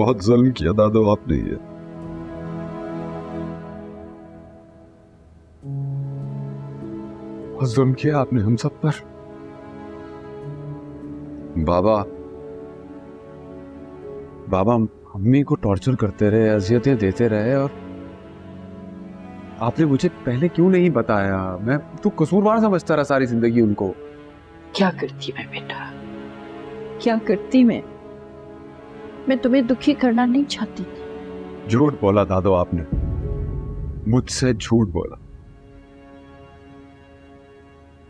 बहुत जुल्म किया दादो आपने। ये बहुत जुल्म किया आपने हम सब पर। बाबा अम्मी को टॉर्चर करते रहे, अजियतें देते रहे, और आपने मुझे पहले क्यों नहीं बताया? मैं तो कसूरवार समझता रहा सारी जिंदगी उनको। क्या करती मैं बेटा, क्या करती मैं तुम्हें दुखी करना नहीं चाहती थी। झूठ बोला दादो आपने, मुझसे झूठ बोला।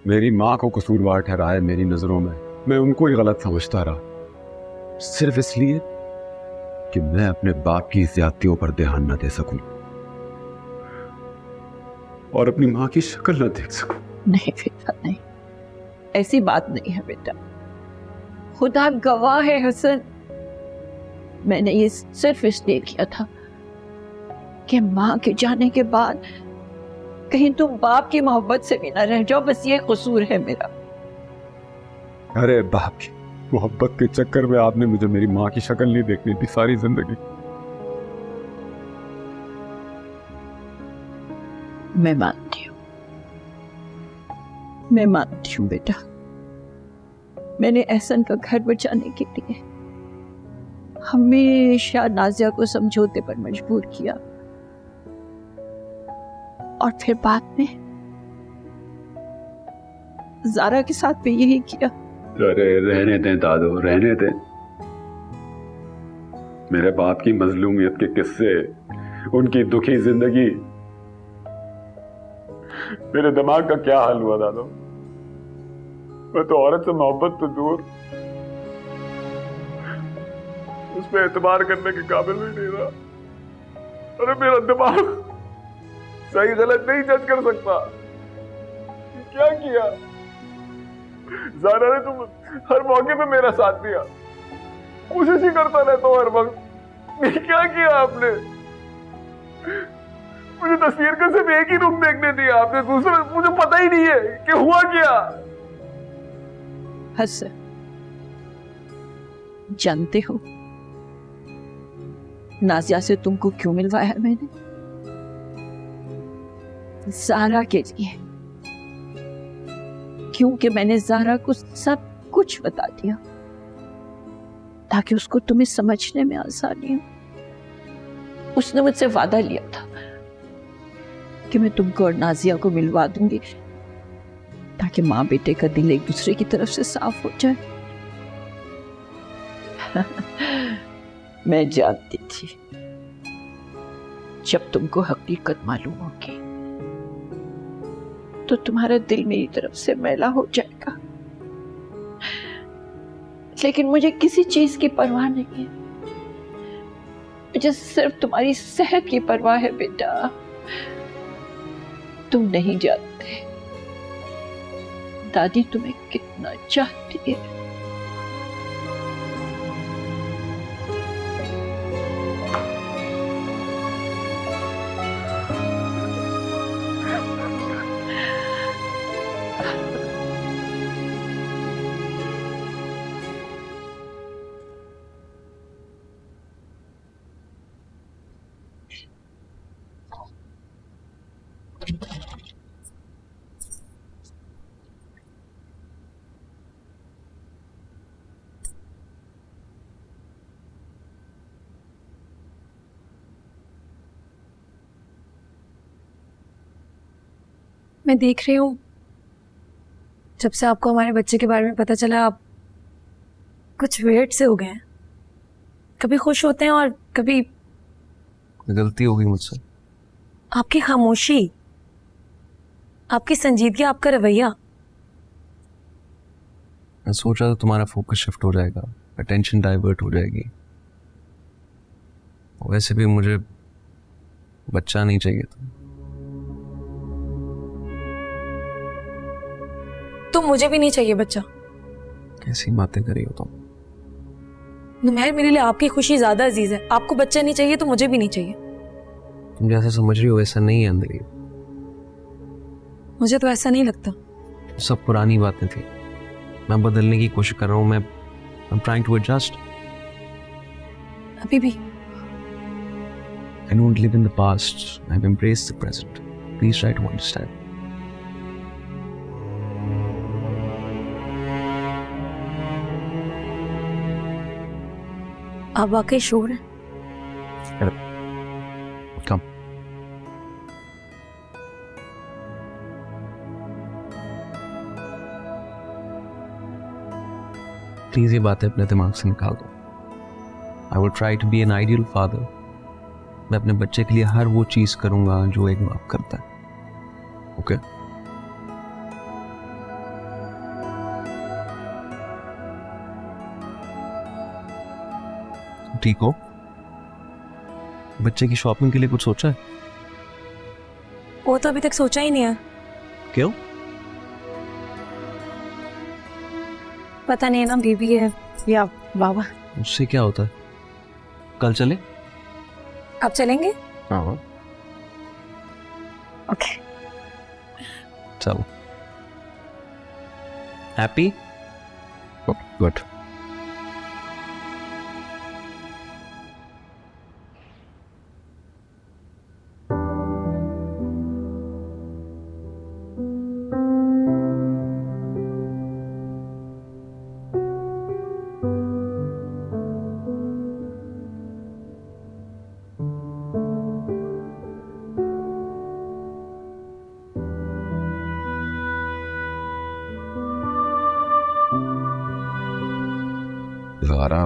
मेरी माँ को कसूरवार ठहराया मेरी नजरों में। मैं उनको ही गलत समझता रहा, सिर्फ इसलिए कि मैं अपने बाप की ज्यादतियों पर ध्यान न दे सकूं और अपनी माँ की शक्ल न देख सकूं। नहीं बेटा नहीं, ऐसी बात नहीं है बेटा। खुदा गवाह है हसन, मैंने ये सिर्फ इसलिए किया था कि माँ के जाने के बाद कहीं तुम बाप की मोहब्बत से भी ना रह जाओ। बस ये कसूर है मेरा। अरे बाप की मोहब्बत के चक्कर में आपने मुझे मेरी माँ की शक्ल नहीं देखनी थी सारी जिंदगी। मैं मानती हूँ बेटा, मैंने एहसन का घर बचाने के लिए हमेशा नाजिया को समझौते पर मजबूर किया, और फिर बाद में ज़ारा के साथ भी यही किया। अरे रहने दें दादो, रहने दें। मेरे बाप की मजलूमियत के किस्से, उनकी दुखी जिंदगी, मेरे दिमाग का क्या हाल हुआ दादो? मैं तो औरत से मोहब्बत तो दूर, उस पर एतबार करने के काबिल भी नहीं रहा। अरे मेरा दिमाग सही गलत नहीं जज कर सकता। क्या किया ज़ारा ने? तुम हर मौके पे मेरा साथ दिया, कोशिश ही करता रहता हूँ हर वक्त। क्या किया आपने? मुझे तस्वीर का सिर्फ एक ही रुख देखने दिया आपने, दूसरा मुझे पता ही नहीं है कि हुआ क्या। हसन, जानते हो नाजिया से तुमको क्यों मिलवाया मैंने? ज़ारा के लिए, क्योंकि मैंने ज़ारा को सब कुछ बता दिया ताकि उसको तुम्हें समझने में आसानी हो। उसने मुझसे वादा लिया था कि मैं तुमको और नाजिया को मिलवा दूंगी ताकि माँ बेटे का दिल एक दूसरे की तरफ से साफ हो जाए। मैं जानती थी जब तुमको हकीकत मालूम होगी तो तुम्हारा दिल मेरी तरफ से मैला हो जाएगा, लेकिन मुझे किसी चीज की परवाह नहीं है। मुझे सिर्फ तुम्हारी सेहत की परवाह है बेटा। तुम नहीं जानते दादी तुम्हें कितना चाहती है। मैं देख रही हूँ जब से आपको हमारे बच्चे के बारे में पता चला आप कुछ वेट से हो गए हैं। कभी खुश होते हैं और कभी। गलती हो गई मुझसे। आपकी खामोशी, आपकी संजीदगी, आपका रवैया। मैं सोच रहा था तुम्हारा फोकस शिफ्ट हो जाएगा, अटेंशन डाइवर्ट हो जाएगी। वैसे भी मुझे बच्चा नहीं चाहिए था। तो मुझे भी नहीं चाहिए बच्चा। कैसी बातें करी हो तुम? नुमैर, मेरे लिए आपकी खुशी ज्यादा अजीज है। आपको बच्चा नहीं चाहिए तो मुझे भी नहीं चाहिए। तुम जैसा समझ रही हो ऐसा नहीं है अंदर। मुझे तो ऐसा नहीं लगता। सब पुरानी बातें थी, मैं बदलने की कोशिश कर रहा हूँ। मैं ट्राइंग टू एडजस्ट। अब अभी भी? I don't live in the past. I've embraced the present. Please try to understand. आप वाकई श्योर हैं? Come. प्लीज ये बातें अपने दिमाग से निकाल दो. I will try to be an ideal father. मैं अपने बच्चे के लिए हर वो चीज करूंगा जो एक बाप करता है. ओके? ठीक हो? बच्चे की शॉपिंग के लिए कुछ सोचा है? वो तो अभी तक सोचा ही नहीं है. क्यों? पता नहीं है ना, बेबी है या बाबा. उससे क्या होता है? कल चले? आप चलेंगे? हाँ. ओके. चलो. हैप्पी? गुड. ज़ारा,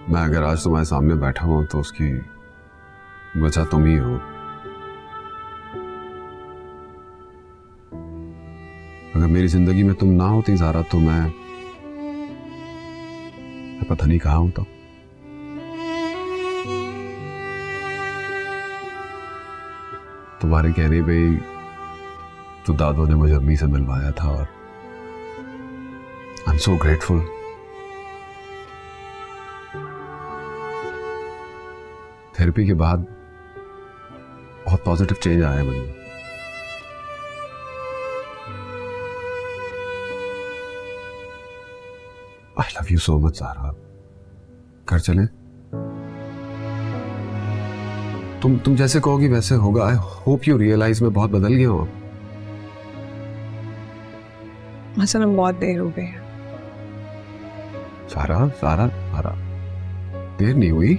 मैं अगर आज तुम्हारे सामने बैठा हूं तो उसकी वजह तुम ही हो. अगर मेरी जिंदगी में तुम ना होती ज़ारा तो मैं पता नहीं कहाँ होता. तुम्हारे कहने पे ही तो दादू ने मुझे अम्मी से मिलवाया था और I'm so grateful. थेरेपी के बाद बहुत पॉजिटिव चेंज आया मुझे. I love you so much, Zaara. घर चलें? तुम जैसे कहोगी वैसे होगा. I hope you realize मैं बहुत बदल गया हूँ. असल में बहुत देर हो गई है. सारा सारा सारा देर नहीं हुई.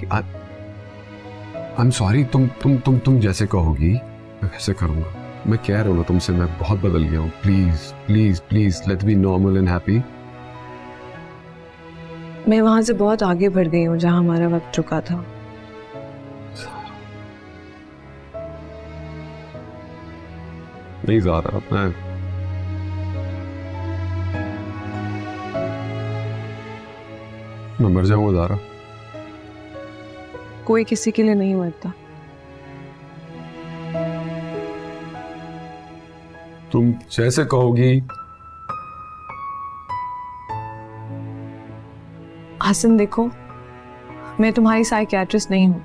I'm sorry. तुम जैसे कहोगी मैं वैसे करूंगा. मैं कह रहा हूँ ना तुमसे, मैं बहुत बदल गया हूँ. Please please please let's be normal and happy. मैं वहां से बहुत आगे बढ़ गई हूँ जहाँ हमारा वक्त रुका था. नहीं ज़ारा, मैं मर जाऊंगा ज़ारा. कोई किसी के लिए नहीं मरता. तुम जैसे कहोगी. हसन देखो, मैं तुम्हारी साइकियाट्रिस्ट नहीं हूँ.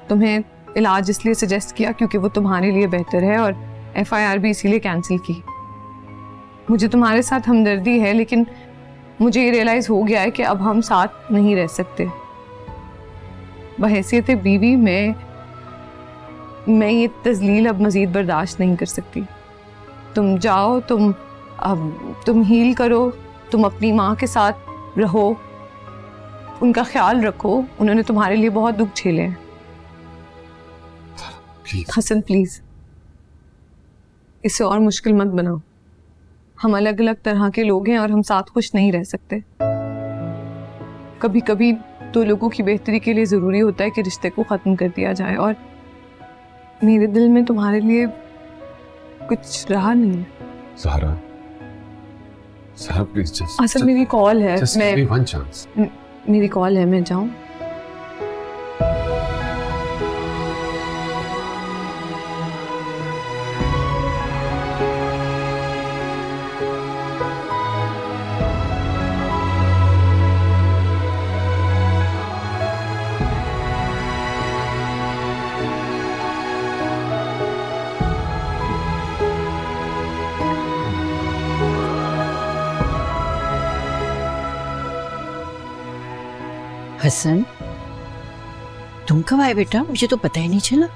तुम्हें इलाज इसलिए सजेस्ट किया क्योंकि वो तुम्हारे लिए बेहतर है और FIR भी इसीलिए कैंसिल की. मुझे तुम्हारे साथ हमदर्दी है, लेकिन मुझे ये रियलाइज हो गया है कि अब हम साथ नहीं रह सकते. बहैसियत बीवी मैं ये तजलील अब मजीद बर्दाश्त नहीं कर सकती. तुम जाओ, तुम हील करो, तुम अपनी माँ के साथ रहो, उनका ख्याल रखो. उन्होंने तुम्हारे लिए बहुत दुख झेले हैं. हसन प्लीज इसे और मुश्किल मत बनाओ. हम अलग अलग तरह के लोग हैं और हम साथ खुश नहीं रह सकते. कभी कभी तो लोगों की बेहतरी के लिए ज़रूरी होता है कि रिश्ते को ख़त्म कर दिया जाए. और मेरे दिल में तुम्हारे लिए कुछ रहा नहीं है. Zara, Zara please just. असल मेरी कॉल है. मेरी कॉल है, मैं जाऊँ? हसन, तुम कब आए बेटा? मुझे तो पता ही नहीं चला।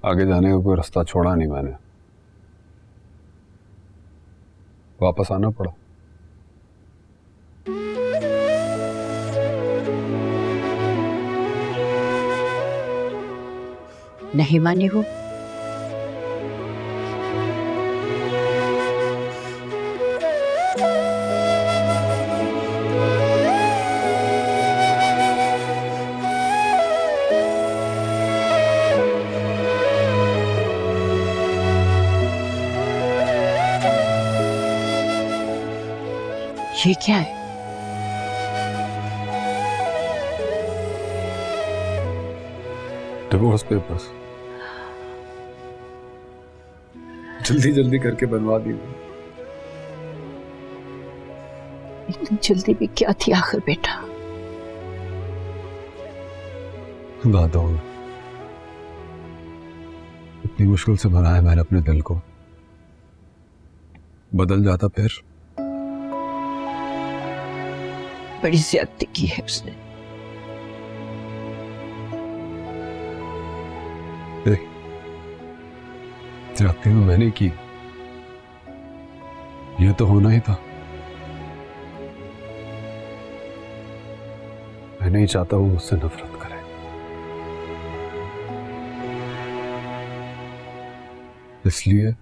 आगे जाने का कोई रास्ता छोड़ा नहीं मैंने, वापस आना पड़ा। नहीं मानी हो? ये क्या है? डिवोर्स पेपर्स जल्दी जल्दी करके बनवा दी। इतनी जल्दी भी क्या थी आखिर बेटा? दादा, इतनी मुश्किल से बनाया मैंने अपने दिल को, बदल जाता फिर? बड़ी ज्यादती की है उसने। ज्यादती तो मैंने की, ये तो होना ही था। मैं नहीं चाहता वो मुझसे नफरत करे, इसलिए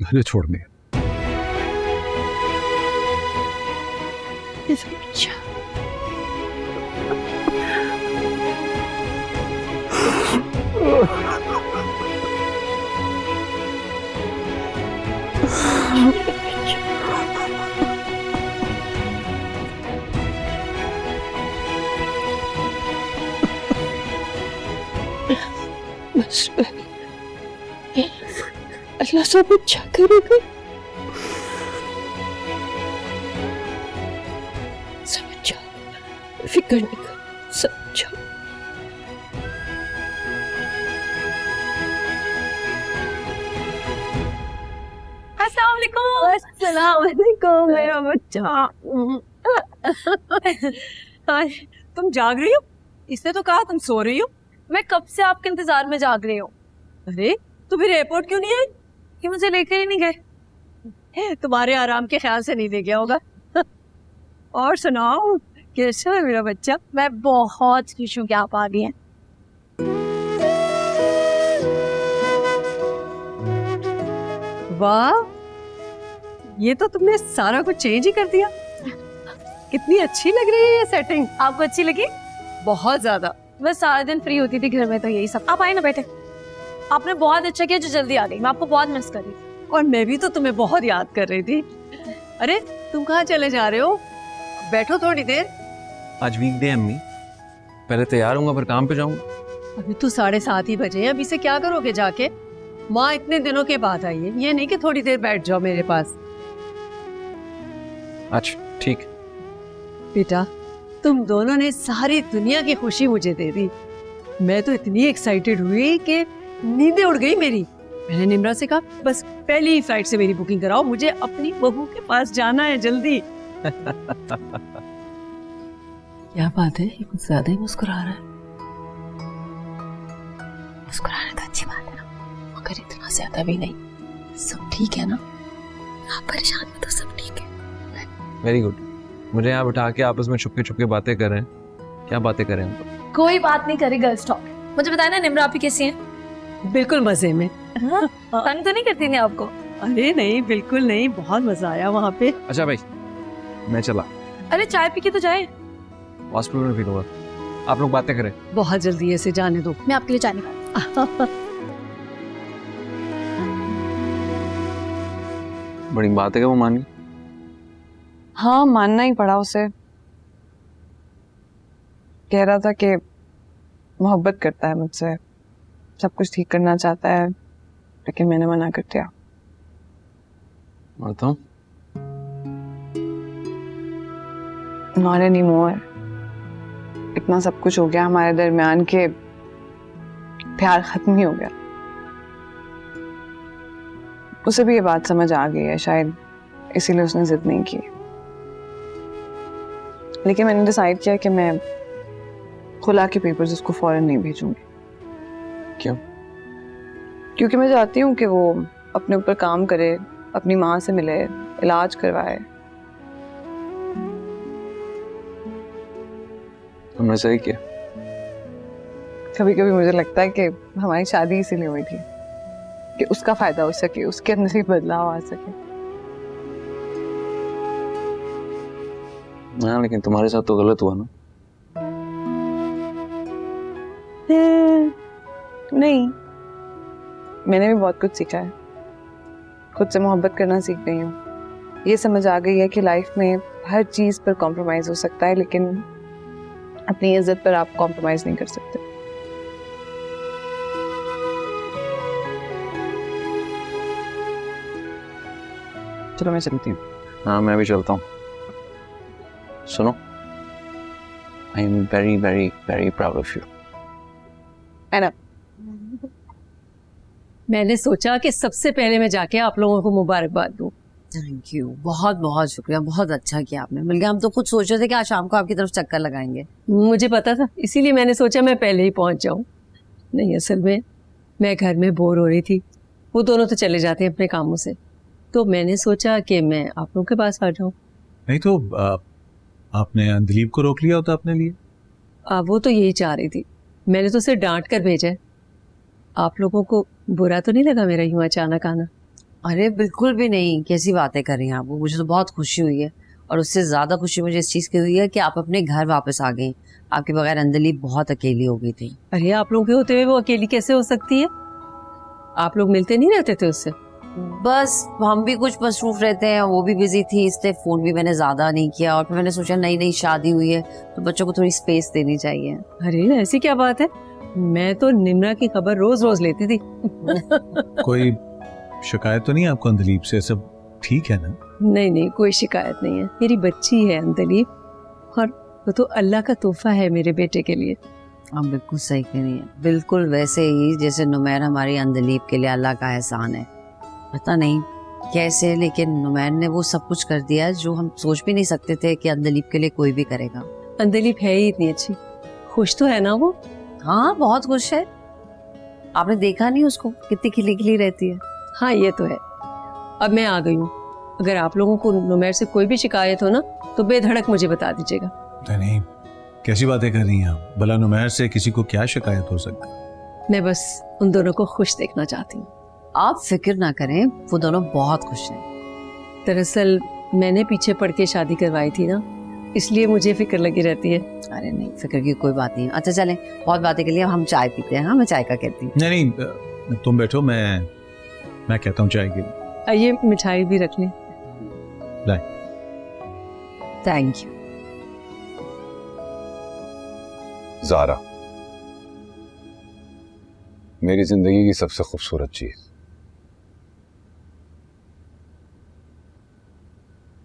मैंने छोड़ दिया। अच्छा, बस अल्लाह सब अच्छा करेगा। सब अच्छा, फिक्र नहीं कर, सब अच्छा। अस्सलामुअलैकुम मेरा बच्चा। तुम जाग रही हो? इसने तो कहा तुम सो रही हो। मैं कब से आपके इंतजार में जाग रही हूँ। अरे तो फिर एयरपोर्ट क्यों नहीं आई? कि मुझे लेकर ही नहीं गए। तुम्हारे आराम के ख्याल से नहीं ले गया होगा। और सुनाओ, कैसा है मेरा बच्चा? मैं बहुत खुश हूँ कि आप आ गई हैं। वाह, ये तो तुमने सारा कुछ चेंज ही कर दिया। कितनी अच्छी लग रही है ये सेटिंग। आपको अच्छी लगी? बहुत ज्यादा। मैं सारा दिन फ्री होती थी घर में, तो यही सब। आप आए ना, बैठे। आपने बहुत अच्छा किया जो जल्दी आ गई। मैं आपको बहुत मिस कर रही थी। और मैं भी तो तुम्हें बहुत याद कर रही थी। अरे तुम कहाँ चले जा रहे हो? बैठो थोड़ी देर। आज वीकडे है अम्मी, पहले तैयार होऊंगा फिर काम पे जाऊंगा। अभी तो 7:30 ही बजे हैं, अभी से क्या करोगे जाके? माँ इतने दिनों के बाद आई है, ये नहीं कि थोड़ी देर बैठ जाओ मेरे पास। अच्छा ठीक। बेटा, तुम दोनों ने सारी दुनिया की खुशी मुझे दे दी। मैं तो इतनी एक्साइटेड हुई कि नींदें उड़ गई मेरी। मैंने निम्रा से कहा बस पहली ही फ्लाइट से मेरी बुकिंग कराओ, मुझे अपनी बहू के पास जाना है जल्दी। क्या बात है, ये कुछ ज्यादा ही मुस्कुरा रहा है। मुस्कुराना तो अच्छी बात है ना, मगर इतना ज्यादा भी नहीं। सब ठीक है ना? आप परेशान हो तो सब ठीक है। Very good. मुझे यहाँ बिठा के आपस में छुपके छुपके बातें कर रहे हैं। क्या बातें करें हम तो? कोई बात नहीं करे, गर्ल्स टॉक। मुझे बताया ना, निम्रा आपकी कैसी है? बिल्कुल मजे में। तंग तो नहीं करती नहीं आपको? अरे नहीं, बिल्कुल नहीं, बहुत मजा आया वहाँ पे। अच्छा भाई, मैं चला। अरे चाय पी के तो जाए। हॉस्पिटल में पी लूंगा, आप लोग बातें करें। बहुत जल्दी ऐसे जाने दो। मैं आपके लिए चाय निकाल। बड़ी बात है कि वो मान गई। हाँ, मानना ही पड़ा उसे। कह रहा था कि मोहब्बत करता है मुझसे, सब कुछ ठीक करना चाहता है, लेकिन मैंने मना कर दिया। और तो नॉट एनी मोर। इतना सब कुछ हो गया हमारे दरमियान के प्यार खत्म ही हो गया। उसे भी ये बात समझ आ गई है शायद, इसीलिए उसने जिद नहीं की। लेकिन मैंने डिसाइड किया कि मैं खुला के पेपर्स उसको फौरन नहीं भेजूंगी। क्यों? क्योंकि मैं चाहती हूँ कि वो अपने ऊपर काम करे, अपनी माँ से मिले, इलाज करवाए। तुमने सही किया। कभी कभी मुझे लगता है कि हमारी शादी इसीलिए हुई थी कि उसका फायदा हो सके, उसके अंदर से बदलाव आ सके। हाँ, लेकिन तुम्हारे साथ तो गलत हुआ ना। नहीं, मैंने भी बहुत कुछ सीखा है। खुद से मोहब्बत करना सीख गई हूँ। ये समझ आ गई है कि लाइफ में हर चीज पर कॉम्प्रोमाइज हो सकता है, लेकिन अपनी इज्जत पर आप कॉम्प्रोमाइज नहीं कर सकते। चलो मैं चलती हूँ। हाँ, मैं भी चलता हूँ। सुनो, I am very very very proud of you. एना, मैंने सोचा कि सबसे पहले मैं जाके आप लोगों को मुबारकबाद दूं। थैंक यू, बहुत बहुत शुक्रिया, बहुत अच्छा किया आपने। बल्कि हम तो खुद सोच रहे थे कि आज शाम को आपकी तरफ चक्कर लगाएंगे। मुझे पता था, इसीलिए मैंने सोचा मैं पहले ही पहुंच जाऊं। नहीं, असल में मैं घर में बोर हो रही थी, वो दोनों तो चले जाते हैं अपने कामों से, तो मैंने सोचा कि मैं आप लोगों के पास आ जाऊं। नहीं तो आपने दिलीप को रोक लिया होता अपने लिए। वो तो यही चाह रही थी, मैंने तो उसे डांट कर भेजा है। आप लोगों को बुरा तो नहीं लगा मेरा यूं अचानक आना? अरे बिल्कुल भी नहीं, कैसी बातें कर रही हैं आप। मुझे तो बहुत खुशी हुई है, और उससे ज्यादा खुशी मुझे इस चीज की हुई है कि आप अपने घर वापस आ गई। आपके बगैर अंजलि बहुत अकेली हो गई थी। अरे आप लोगों के होते हुए वो अकेली कैसे हो सकती है? आप लोग मिलते नहीं रहते थे उससे? बस हम भी कुछ मसरूफ रहते हैं, वो भी बिजी थी, इसलिए फोन भी मैंने ज्यादा नहीं किया। और फिर मैंने सोचा नई नई शादी हुई है तो बच्चों को थोड़ी स्पेस देनी चाहिए। अरे ऐसी क्या बात है, मैं तो निम्रा की खबर रोज रोज लेती थी। कोई शिकायत तो नहीं आपको अंदलीप से? सब ठीक है ना? नहीं नहीं, कोई शिकायत नहीं है। मेरी बच्ची है अंदलीप, और वो तो अल्लाह का तोहफा है मेरे बेटे के लिए। आप बिल्कुल सही कह रही हैं, बिल्कुल वैसे ही जैसे नुमैर हमारी अंदलीप के लिए अल्लाह का एहसान है। पता नहीं कैसे, लेकिन नुमैर ने वो सब कुछ कर दिया जो हम सोच भी नहीं सकते थे कि अंदलीप के लिए कोई भी करेगा। अंदलीप है ही इतनी अच्छी, खुश तो है ना वो? हाँ, बहुत खुश है। आपने देखा नहीं उसको, कितनी खिली खिली रहती है। हाँ ये तो है। अब मैं आ गई हूँ, अगर आप लोगों को नुमैर से कोई भी शिकायत हो ना तो बेधड़क मुझे बता दीजिएगा। नहीं, कैसी बातें कर रही हैं आप? भला नुमैर से किसी को क्या शिकायत हो सकती? मैं बस उन दोनों को खुश देखना चाहती हूँ। आप फिक्र ना करें, वो दोनों बहुत खुश हैं। दरअसल मैंने पीछे पड़ के शादी करवाई थी ना, इसलिए मुझे फिक्र लगी रहती है। अरे नहीं, फिक्र की कोई बात नहीं। अच्छा चलें, बहुत बातें के लिए हम चाय पीते हैं। हाँ, मैं चाय का कहती हूँ। नहीं, तुम बैठो, मैं कहता हूँ चाय के लिए। आइए मिठाई भी रख लें। Thank you. ज़ारा मेरी जिंदगी की सबसे खूबसूरत चीज।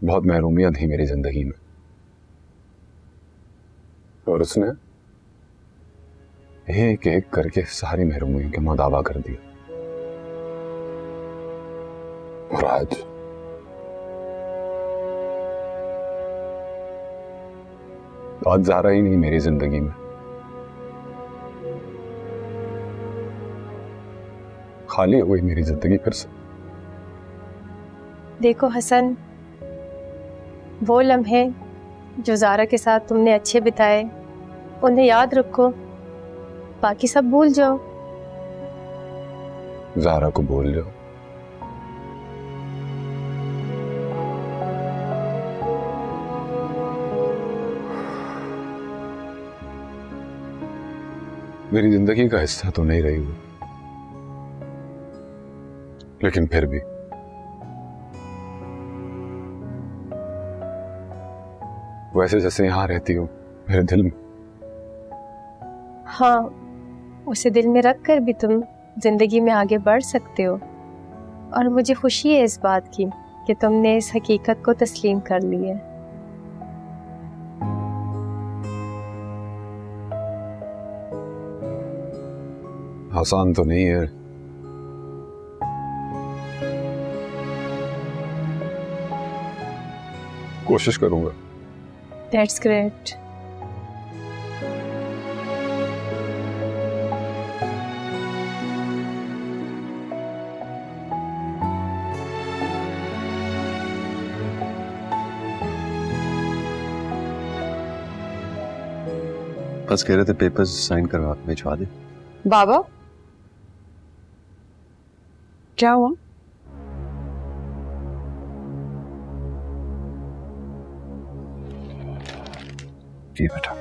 बहुत महरूमियां थी मेरी जिंदगी में, और उसने एक एक करके सारी महरूमियों के मुदावा कर दिया। और आज ज़ारा ही नहीं मेरी जिंदगी में, खाली हुई मेरी जिंदगी फिर से। देखो हसन, वो लम्हे जो ज़ारा के साथ तुमने अच्छे बिताए उन्हें याद रखो, बाकी सब भूल जाओ। ज़ारा को भूल जाओ? मेरी जिंदगी का हिस्सा तो नहीं रही वो, लेकिन फिर भी वैसे जैसे यहां रहती हो मेरे दिल में। हाँ, उसे दिल में रख कर भी तुम जिंदगी में आगे बढ़ सकते हो, और मुझे खुशी है इस बात की कि तुमने इस हकीकत को तस्लीम कर लिया है। आसान तो नहीं है, कोशिश करूंगा। That's great. बस कह रहे थे पेपर्स साइन करवा भिजवा दे। बाबा क्या हुआ? ये बेटा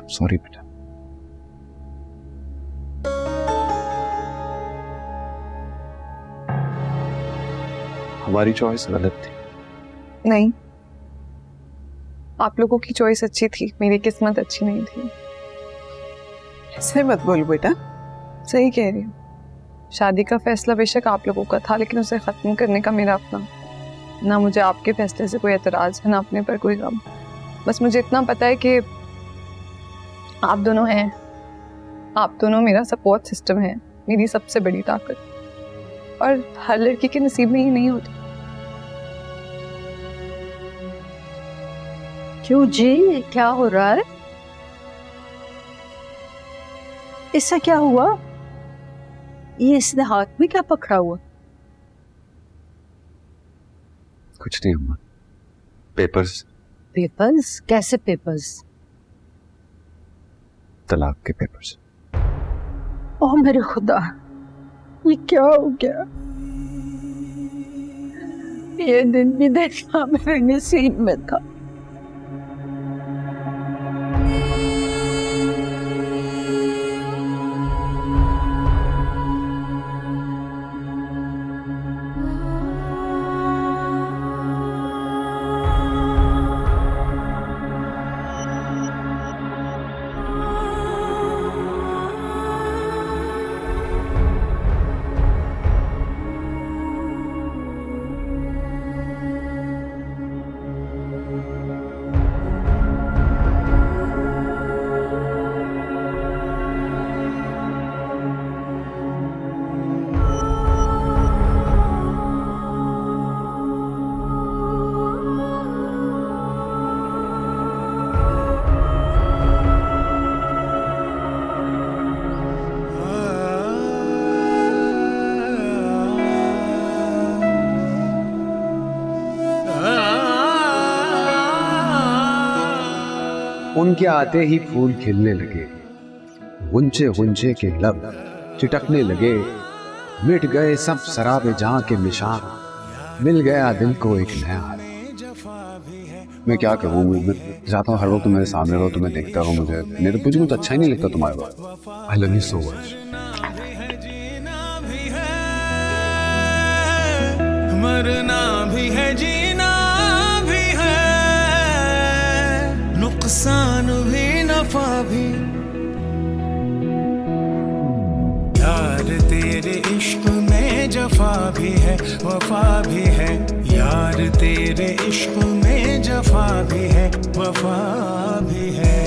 सॉरी बेटा, हमारी चॉइस गलत थी। नहीं, आप लोगों की चॉइस अच्छी थी, मेरी किस्मत अच्छी नहीं थी। ऐसे मत बोल बेटा। सही कह रही हूँ। शादी का फैसला बेशक आप लोगों का था, लेकिन उसे खत्म करने का मेरा अपना। ना मुझे आपके फैसले से कोई एतराज है, ना अपने पर कोई गम। बस मुझे इतना पता है कि आप दोनों हैं, आप दोनों मेरा सपोर्ट सिस्टम है, मेरी सबसे बड़ी ताकत। और हर लड़की के नसीब में ही नहीं होती। क्यों जी, क्या हो रहा है? इससे क्या हुआ? ये इसने हाथ में क्या पकड़ा हुआ? कुछ नहीं अम्मा, पेपर्स। पेपर्स? कैसे पेपर्स? तलाक के पेपर्स। ओह मेरे खुदा, ये क्या हो गया? ये दिन भी देखना मेरे नसीब में था। उनके आते ही फूल खिलने लगे, गुंजे गुंजे के लब चिटकने लगे, मिट गए सब शराबे जहां के निशान, मिल गया दिल को एक नया। मैं क्या करूँ, मैं चाहता हूँ हर वक्त तुम्हारे सामने रहो, तुम्हें देखता रहो। मुझे कुछ अच्छा ही नहीं लगता तुम्हारे बारे। I love you so much. मरना भी है, जीना भी है, नुकसान भी नफा भी। यार तेरे इश्क में जफा भी है, वफा भी है। यार तेरे इश्क में जफा भी है, वफा भी है।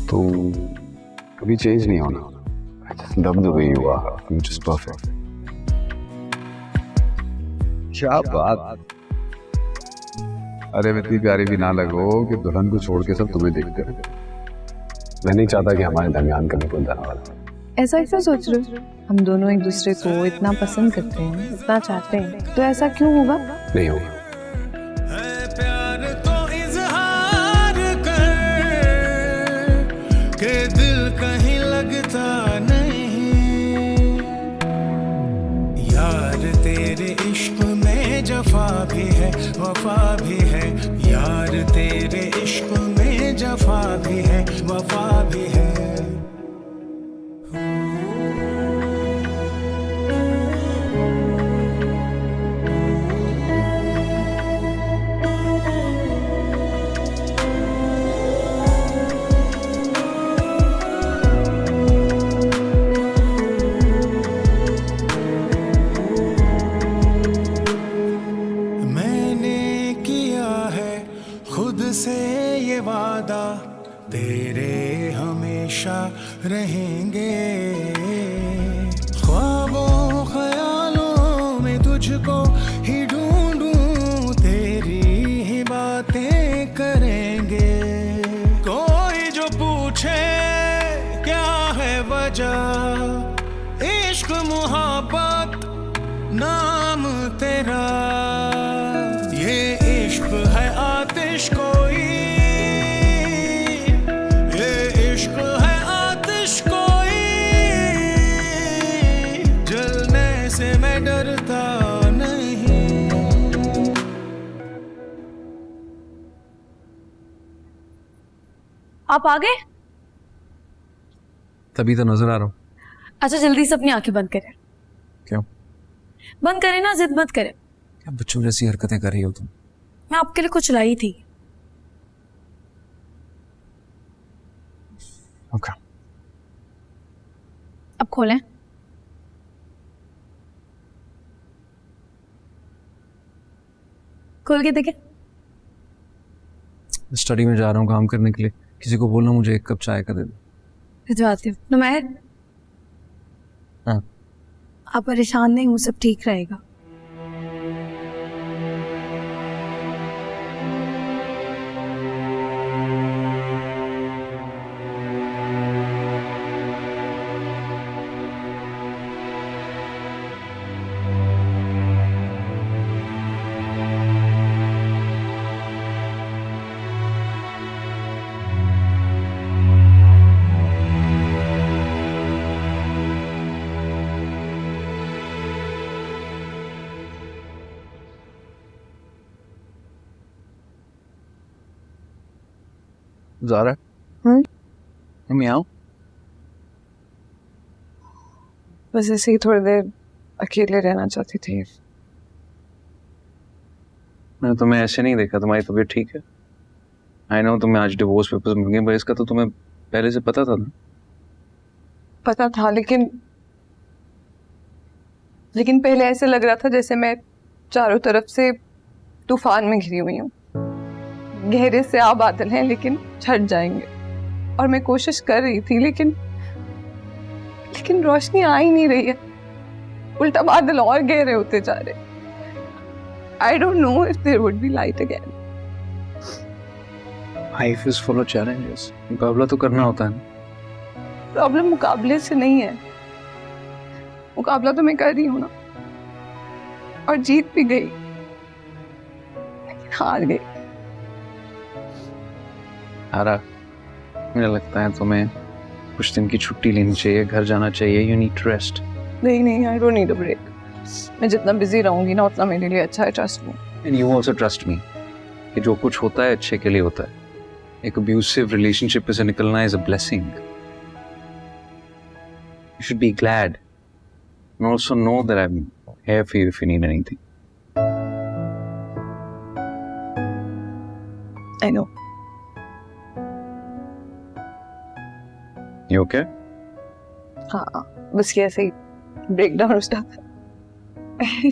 तो कभी चेंज नहीं होना। I just love the way you are. You're just perfect. क्या बात। अरे इतनी प्यारी भी ना लगो कि दुल्हन को छोड़ के सब तुम्हें देखते रहे। मैं नहीं चाहता कि हमारे दरमियान कभी कोई जाने वाला। ऐसा क्यों सोच रहे हो? हम दोनों एक दूसरे को इतना पसंद करते हैं, इतना चाहते हैं, तो ऐसा क्यों होगा? नहीं होगा। प्यार तो इजहार कर के दिल कहीं लगता नहीं। यार तेरे इश्क में जफा भी है, वफा भी है। यार तेरे इश्क में जफा भी है, वफा भी है। रहेंगे। ख्वाबों ख्यालों में तुझको ही ढूंढूं, तेरी ही बातें करेंगे। कोई जो पूछे क्या है वजह, इश्क मुहब्बत नाम तेरा, ये इश्क है आतिश कोई, ये इश्क है आतिश कोई, जलने से मैं डरता नहीं। आप आ गए? तभी तो नजर आ रहा हूँ। अच्छा जल्दी से अपनी आंखें बंद करें। क्यों? बंद करें ना, जिद मत करें। क्या बच्चों जैसी हरकतें कर रही हो तुम? मैं आपके लिए कुछ लाई थी। ओके। अब खोलें। खोल के देखें। स्टडी में जा रहा हूँ काम करने के लिए, किसी को बोलना मुझे 1 कप चाय का दे दो। भिजवाती हूँ। नुमैर, हाँ आप परेशान नहीं हो, सब ठीक रहेगा। ज़ारा, मैं आऊँ? बस ऐसे ही थोड़ी देर अकेले रहना चाहती थी। मैंने तुम्हें ऐसे नहीं देखा। तुम्हारी तबीयत ठीक है? आई नो तुम्हें आज डिवोर्स पेपर्स मिल गए, पर इसका तो तुम्हें पहले से पता था ना? पता था, लेकिन पहले ऐसे लग रहा था जैसे मैं चारों तरफ से तूफान में घिरी हुई हूँ। गहरे से आ बादल हैं लेकिन छट जाएंगे, और मैं कोशिश कर रही थी लेकिन रोशनी आ ही नहीं रही है। उल्टा बादल और गहरे होते जा रहे। I don't know if there would be light again. Life is full of challenges. मुकाबला तो करना होता है ना? प्रॉब्लम मुकाबले से नहीं है। मुकाबला तो मैं कर रही हूँ ना, और जीत भी गई, लेकिन हार गई। आरा, मुझे लगता है तुम्हें कुछ दिन की छुट्टी लेनी चाहिए, घर जाना चाहिए। You need to rest. नहीं, I don't need a break. मैं जितना बिजी रहूंगी ना उतना मेरे लिए अच्छा है, trust me. And you also trust me कि जो कुछ होता है अच्छे के लिए होता है। एक अब्यूसिव रिलेशनशिप से निकलना is a blessing. You should be glad and also know that I'm here for you if you need anything. I know. You okay? हाँ, बस ये ऐसे ही ब्रेक डाउन हो जाता है।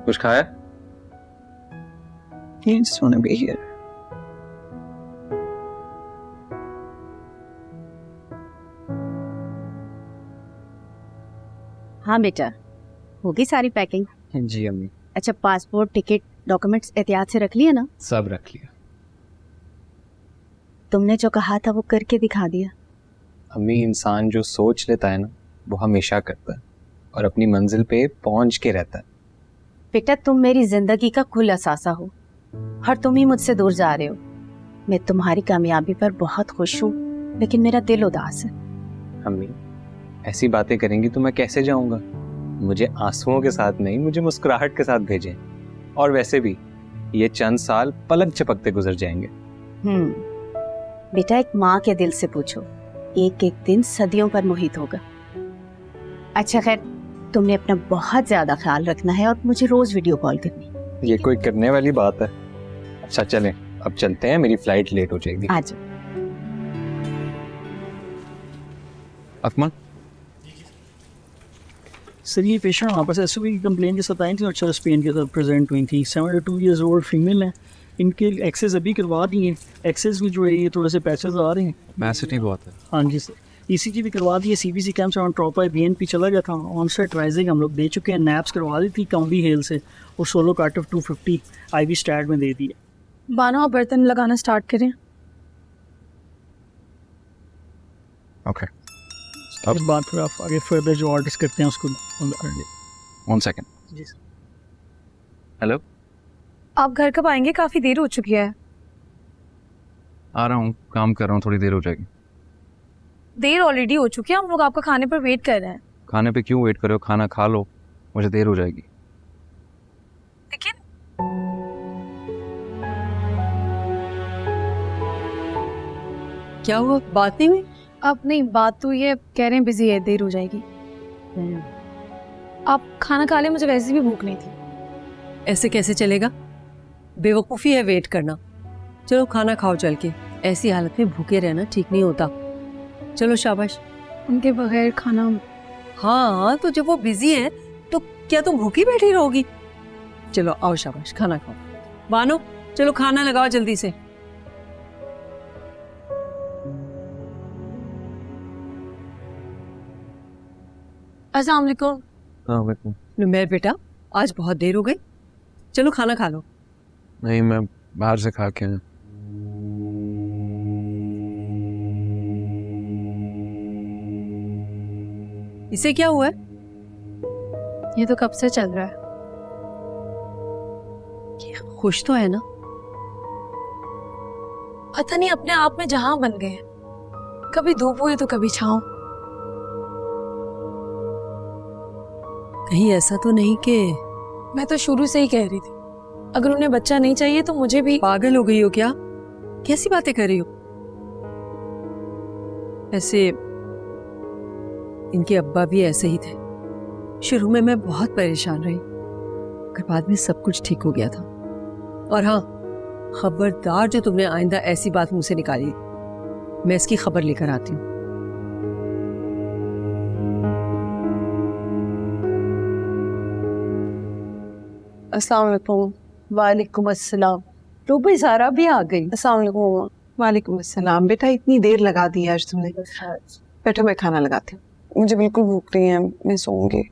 कुछ खाया? You just want to be here. हाँ बेटा, होगी सारी पैकिंग? जी अम्मी। अच्छा, पासपोर्ट, टिकट, डॉक्यूमेंट्स एहतियात से रख लिए ना? सब रख लिया। तुमने जो कहा था वो करके दिखा दिया। अम्मी, इंसान जो सोच लेता है ना वो हमेशा करता है, और अपनी मंजिल पे पहुंच के रहता है। बेटा, तुम मेरी जिंदगी का कुल असासा हो, और तुम ही मुझसे दूर जा रहे हो। मैं तुम्हारी कामयाबी पर बहुत खुश हूँ, लेकिन मेरा दिल उदास है। अम्मी, ऐसी बातें करेंगी तो मैं कैसे जाऊंगा? मुझे आंसुओं के साथ नहीं, मुझे मुस्कुराहट के साथ भेजें। और वैसे भी ये चंद साल पलक झपकते गुजर जाएंगे। बेटा, एक माँ के दिल से पूछो, एक एक दिन सदियों पर मोहित होगा। अच्छा खैर, तुमने अपना बहुत ज्यादा ख्याल रखना है और मुझे रोज वीडियो कॉल करनी। ये कोई करने वाली बात है? अच्छा चलें, अब चलते हैं, मेरी फ्लाइट लेट हो जाएगी। आ जाओ। अकमल, सर ये पेशेंट वापस ऐसे भी कंप्लेन के साथ आई थी, अच्छा स्पेन के साथ प्रेजेंट हुई थी। 72 ईयर्स ओल्ड फीमेल है। इनके एक्सेस अभी करवा दिए। एक्सेस भी जो है ये थोड़े से पैसेज आ रहे हैं। मैसेज बहुत है। हाँ जी सर। ECG भी करवा दी है, CBC कैंप से ऑन ड्रॉप है, BNP चला गया था, ऑन सेट राइजिंग हम लोग दे चुके हैं, नैप्स करवा दी थी काउंडी हेल से और सोलो कार्टिव 250 IV स्टैट में दे दी है। बानो आप बर्तन लगाना स्टार्ट करें। ओके इस बात फिर आप आगे फर्दर जो ऑर्डर्स करते हैं उसको कर ले। 1 सेकंड। जी सर। हेलो, आप घर कब आएंगे? काफी देर हो चुकी है। आ रहा हूँ, काम कर रहा हूँ, थोड़ी देर हो जाएगी। देर ऑलरेडी हो चुकी है, हम लोग आपका खाने पर वेट कर रहे हैं। खाने पे क्यों वेट कर रहे हो? खाना खा लो, मुझे देर हो जाएगी। लेकिन क्या हुआ, बात नहीं हुई? अब नहीं, बात तो ये कह रहे हैं बिजी है, देर हो जाएगी। आप खाना खा ले, मुझे वैसे भी भूख नहीं थी। ऐसे कैसे चलेगा, बेवकूफ़ी है वेट करना। चलो खाना खाओ चल के, ऐसी हालत में भूखे रहना ठीक नहीं होता। चलो शाबाश। उनके बगैर खाना। हाँ तो जब वो बिजी है तो क्या तुम भूखी बैठी रहोगी? चलो आओ शाबाश, खाना खाओ। बानो चलो खाना लगाओ जल्दी से। अस्सलाम वालेकुम। नुमैर बेटा, आज बहुत देर हो गई, चलो खाना खा लो। नहीं, मैं बाहर से खा के आया। इसे क्या हुआ है? ये तो कब से चल रहा है। ये खुश तो है ना? पता नहीं अपने आप में जहां बन गए, कभी धूप हुई तो कभी छांव। कहीं ऐसा तो नहीं कि मैं तो शुरू से ही कह रही थी, अगर उन्हें बच्चा नहीं चाहिए तो मुझे भी। पागल हो गई हो क्या? कैसी बातें कर रही हो? ऐसे इनके अब्बा भी ऐसे ही थे। शुरू में मैं बहुत परेशान रही, मगर बाद में सब कुछ ठीक हो गया था। और हाँ, खबरदार जो तुमने आइंदा ऐसी बात मुंह से निकाली, मैं इसकी खबर लेकर आती हूँ। अस्सलाम वालेकुम। वालेकुम अस्सलाम। तो भाई ज़ारा भी आ गई। अस्सलाम वालेकुम। वालेकुम अस्सलाम। बेटा इतनी देर लगा दी आज तुमने। बैठो, मैं खाना लगाती हूँ, मुझे बिल्कुल भूख नहीं है, मैं सोऊंगी।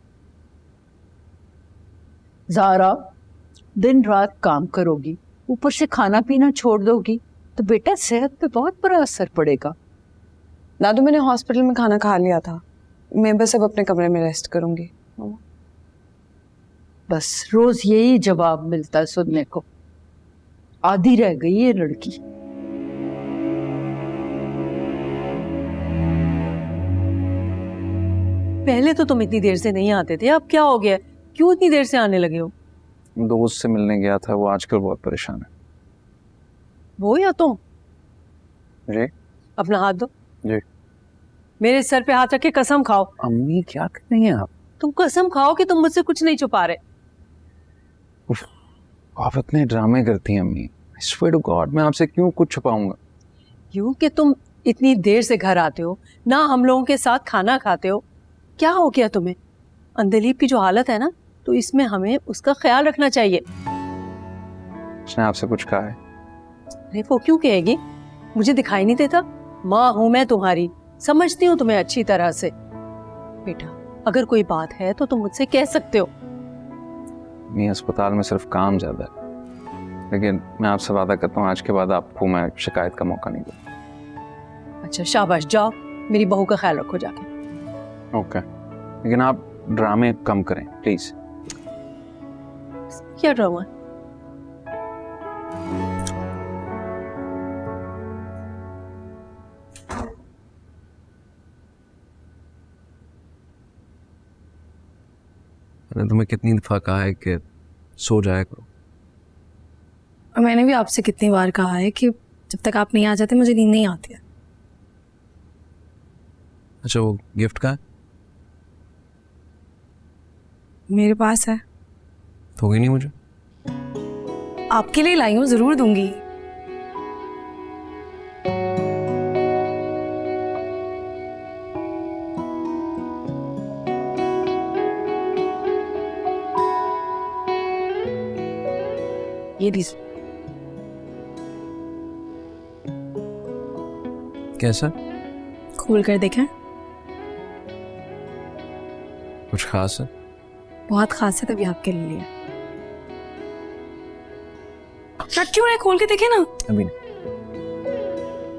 ज़ारा, दिन रात काम करोगी, ऊपर से खाना पीना छोड़ दोगी तो बेटा सेहत पे बहुत बड़ा असर पड़ेगा। दादू, मैंने हॉस्पिटल में खाना खा लिया था, मैं बस अब अपने कमरे में रेस्ट करूंगी। बस रोज यही जवाब मिलता है सुनने को। आधी रह गई ये लड़की। पहले तो तुम इतनी देर से नहीं आते थे, अब क्या हो गया? क्यों इतनी देर से आने लगे हो? दोस्त से मिलने गया था, वो आजकल बहुत परेशान है। वो या तुम? जी। अपना हाथ दो। जी। मेरे सर पे हाथ रख के कसम खाओ। अम्मी क्या कर रही हैं आप? तुम कसम खाओ कि तुम मुझसे कुछ नहीं छुपा रहे। आप इतने ड्रामे करती हैं अम्मी। I swear to God, मैं आपसे क्यों कुछ छुपाऊंगा? क्यों कि तुम इतनी देर से घर आते हो ना, हम लोगों के साथ खाना खाते हो। क्या हो गया तुम्हें? अंदलीप की जो हालत है ना, तो इसमें हमें उसका ख्याल रखना चाहिए। उसने आपसे कुछ कहा है? अरे वो क्यों कहेगी? मुझे दिखाई नहीं देता? माँ हूं मैं तुम्हारी, समझती हूँ तुम्हें अच्छी तरह से। बेटा अगर कोई बात है तो तुम मुझसे कह सकते हो। नहीं, अस्पताल में सिर्फ काम ज्यादा है, लेकिन मैं आपसे वादा करता हूँ आज के बाद आपको मैं शिकायत का मौका नहीं दूंगा। अच्छा शाबाश, जाओ मेरी बहू का ख्याल रखो जाके। ओके, लेकिन आप ड्रामे कम करें प्लीज। क्या ड्रामा? मैंने तुम्हें कितनी दफा कहा है कि सो जाया करो। और मैंने भी आपसे कितनी बार कहा है कि जब तक आप नहीं आ जाते मुझे नींद नहीं आती है। अच्छा वो गिफ्ट का है? मेरे पास है। दोगी नहीं मुझे? आपके लिए लाई हूँ, जरूर दूंगी। ये लीजिए। कैसा? खोल कर देखें। कुछ खास है? बहुत खास है, तभी आपके लिए लिया। रख क्यों रहे, खोल के देखे ना। अभी नहीं।